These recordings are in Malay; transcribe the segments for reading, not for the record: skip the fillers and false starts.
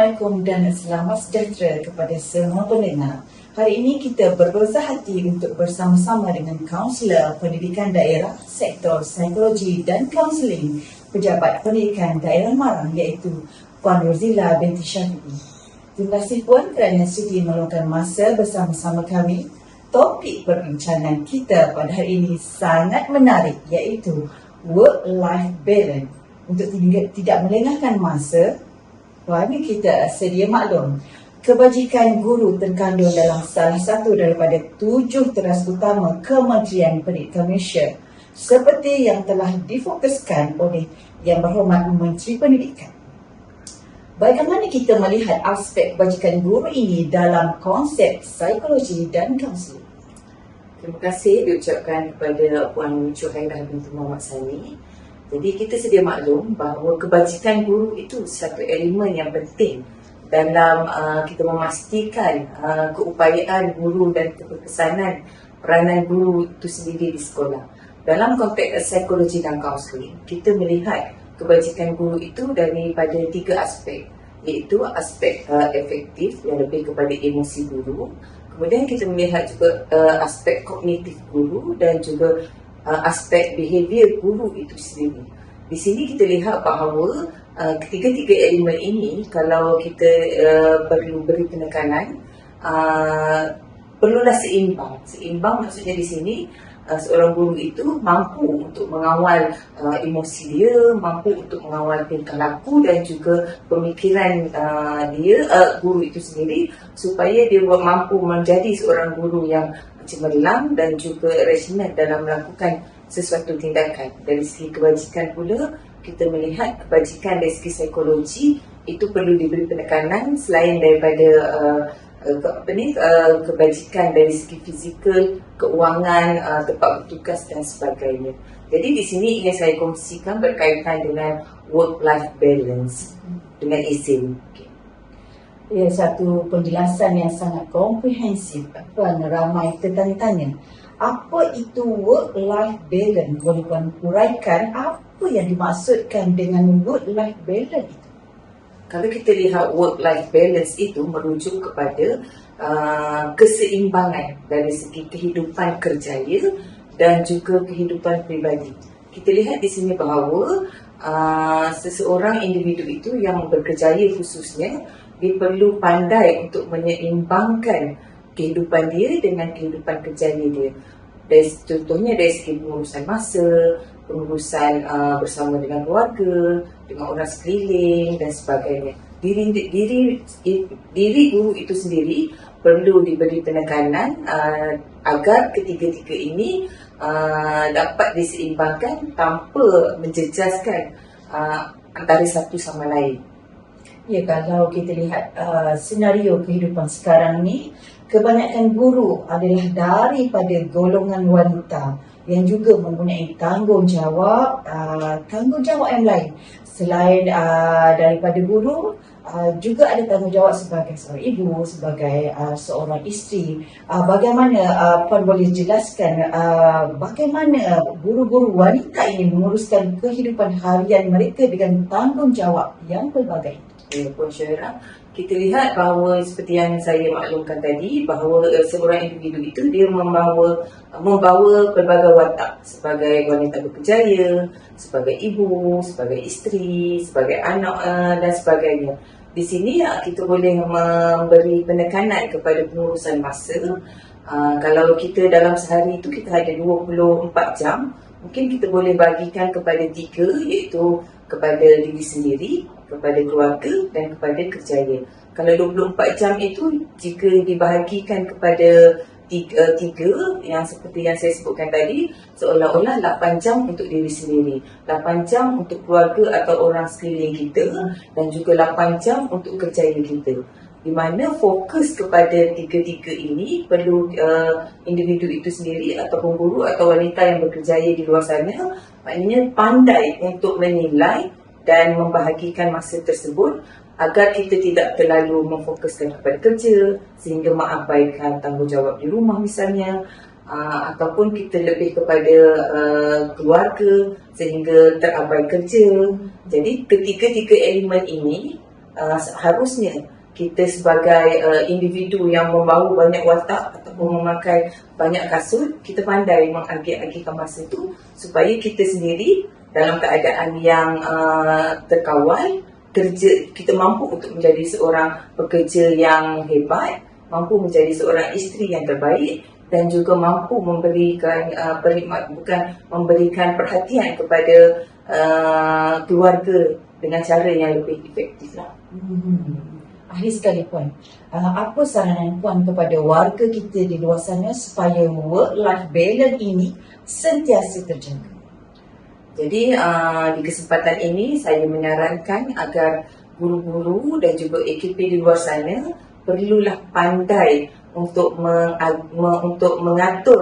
Assalamualaikum dan selamat sejahtera kepada semua pendengar. Hari ini kita berbesar hati untuk bersama-sama dengan Kaunselor Pendidikan Daerah Sektor Psikologi dan Kaunseling Pejabat Pendidikan Daerah Marang iaitu Puan Rozila binti Syafiee. Terima kasih Puan kerana sudi meluangkan masa bersama-sama kami. Topik perbincangan kita pada hari ini sangat menarik iaitu work-life balance. Untuk tidak melengahkan masa, kita sedia maklum, kebajikan guru terkandung dalam salah satu daripada 7 teras utama Kementerian Pendidikan Malaysia seperti yang telah difokuskan oleh Yang Berhormat Menteri Pendidikan. Bagaimana kita melihat aspek kebajikan guru ini dalam konsep psikologi dan kaunseling? Terima kasih diucapkan kepada Puan Chuhairah binti Muhammad Sani. Jadi kita sedia maklum bahawa kebajikan guru itu satu elemen yang penting dalam kita memastikan keupayaan guru dan keberkesanan peranan guru itu sendiri di sekolah. Dalam konteks psikologi dan kaunseling, kita melihat kebajikan guru itu daripada 3 aspek, iaitu aspek efektif yang lebih kepada emosi guru. Kemudian kita melihat juga aspek kognitif guru dan juga aspek behavior guru itu sendiri. Di sini kita lihat bahawa ketiga-tiga elemen ini kalau kita perlu beri penekanan, perlulah seimbang. Seimbang maksudnya di sini seorang guru itu mampu untuk mengawal emosi dia, mampu untuk mengawal tingkah laku dan juga pemikiran guru itu sendiri supaya dia mampu menjadi seorang guru yang cemerlang dan juga rasional dalam melakukan sesuatu tindakan. Dari segi kebajikan pula, kita melihat kebajikan dari segi psikologi itu perlu diberi penekanan selain daripada kebajikan dari segi fizikal, keuangan, tempat bertugas dan sebagainya. Jadi di sini ingin saya kongsikan berkaitan dengan work-life balance dengan izin. Ya, satu penjelasan yang sangat komprehensif. Ramai tertanya-tanya, apa itu work-life balance? Boleh Puan uraikan apa yang dimaksudkan dengan work-life balance itu? Kalau kita lihat work-life balance itu merujuk kepada keseimbangan dari segi kehidupan kerjaya dan juga kehidupan peribadi. Kita lihat di sini bahawa seseorang individu itu yang berkerjaya khususnya, dia perlu pandai untuk menyeimbangkan kehidupan dia dengan kehidupan kerjaya dia. Contohnya dari segi pengurusan masa, pengurusan bersama dengan keluarga, dengan orang sekeliling dan sebagainya. Diri guru itu sendiri perlu diberi penekanan agar ketiga-tiga ini dapat diseimbangkan tanpa menjejaskan antara satu sama lain. Ya, kalau kita lihat senario kehidupan sekarang ni, kebanyakan guru adalah daripada golongan wanita yang juga mempunyai tanggungjawab yang lain. Selain daripada guru, juga ada tanggungjawab sebagai seorang ibu, sebagai seorang isteri. Bagaimana Puan boleh jelaskan bagaimana guru-guru wanita ini menguruskan kehidupan harian mereka dengan tanggungjawab yang pelbagai? Puan Syahira, kita lihat bahawa seperti yang saya maklumkan tadi, bahawa seorang individu itu dia membawa pelbagai watak sebagai wanita berkerjaya, sebagai ibu, sebagai isteri, sebagai anak dan sebagainya. Di sini kita boleh memberi penekanan kepada pengurusan masa. Kalau kita dalam sehari itu kita ada 24 jam, mungkin kita boleh bagikan kepada 3, iaitu kepada diri sendiri, kepada keluarga dan kepada kerjaya. Kalau 24 jam itu jika dibahagikan kepada 3 yang seperti yang saya sebutkan tadi, seolah-olah 8 jam untuk diri sendiri, 8 jam untuk keluarga atau orang sekeliling kita dan juga 8 jam untuk kerjaya kita. Di mana fokus kepada 3 ini perlu individu itu sendiri ataupun guru atau wanita yang berkerjaya di luar sana, maknanya pandai untuk menilai dan membahagikan masa tersebut agar kita tidak terlalu memfokuskan kepada kerja sehingga mengabaikan tanggungjawab di rumah misalnya, ataupun kita lebih kepada keluarga sehingga terabai kerja. Jadi ketiga-tiga elemen ini Harusnya kita sebagai individu yang membawa banyak watak ataupun memakai banyak kasut, kita pandai mengagih-agihkan masa tu supaya kita sendiri dalam keadaan yang terkawal, kita mampu untuk menjadi seorang pekerja yang hebat, mampu menjadi seorang isteri yang terbaik, dan juga mampu memberikan memberikan perhatian kepada keluarga dengan cara yang lebih efektif lah. Akhir sekali Puan, apa saranan Puan kepada warga kita di luar sana supaya work-life balance ini sentiasa terjaga? Jadi di kesempatan ini saya menyarankan agar guru-guru dan juga AKP di luar sana perlulah pandai untuk mengatur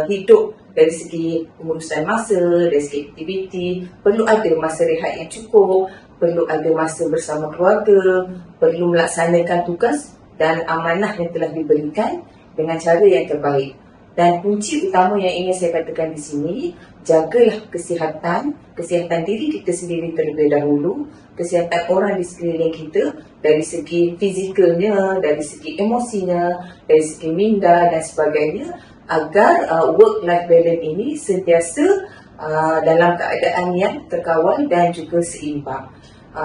hidup dari segi pengurusan masa, dari segi aktiviti. Perlu ada masa rehat yang cukup, perlu ada masa bersama keluarga, perlu melaksanakan tugas dan amanah yang telah diberikan dengan cara yang terbaik. Dan kunci utama yang ingin saya katakan di sini, jagalah kesihatan diri kita sendiri terlebih dahulu, kesihatan orang di sekeliling kita dari segi fizikalnya, dari segi emosinya, dari segi minda dan sebagainya, agar work-life balance ini sentiasa dalam keadaan yang terkawal dan juga seimbang.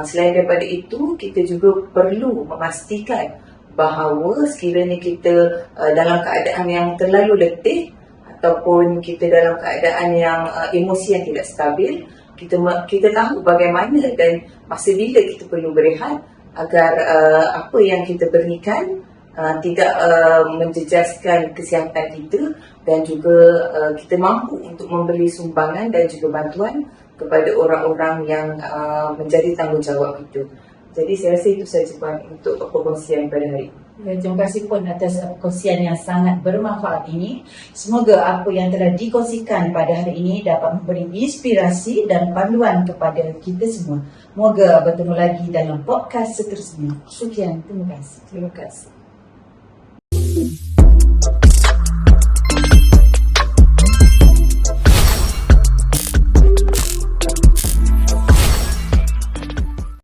Selain daripada itu, kita juga perlu memastikan bahawa sekiranya kita dalam keadaan yang terlalu letih ataupun kita dalam keadaan yang emosi yang tidak stabil, kita tahu bagaimana dan masa bila kita perlu berehat agar apa yang kita berikan tidak menjejaskan kesihatan kita, dan juga kita mampu untuk memberi sumbangan dan juga bantuan kepada orang-orang yang menjadi tanggungjawab itu. Jadi saya rasa itu saja Puan untuk perkongsian pada hari ini. Terima kasih Puan atas perkongsian yang sangat bermanfaat ini. Semoga apa yang telah dikongsikan pada hari ini dapat memberi inspirasi dan panduan kepada kita semua. Moga bertemu lagi dalam podcast seterusnya. Sekian, terima kasih. Terima kasih.